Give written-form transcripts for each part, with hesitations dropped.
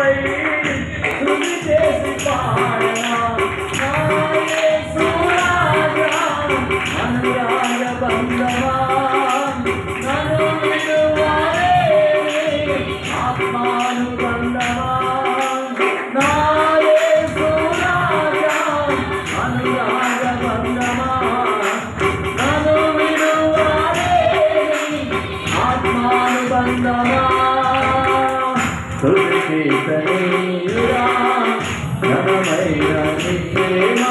వీణపై శృతి చేసి పాడనా నా యేసు రాజా అనురాగ బంధమా నన్ను విడువలేని ఆత్మానుబంధమా నా యేసు రాజా అనురాగ బంధమా నన్ను విడువలేని ఆత్మానుబంధమా స్తుతికీర్తనీయుడా ఘనమైన నీ ప్రేమ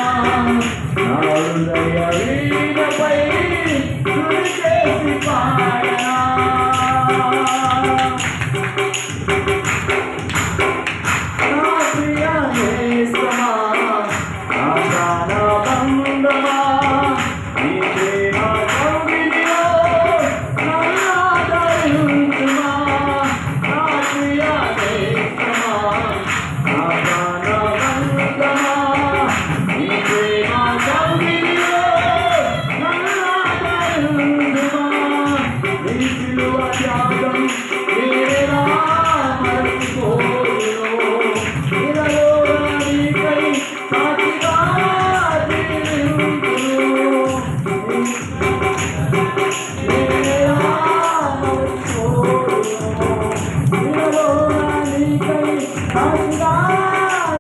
నా హృదయ వీణపై శృతి చేసి పాడనా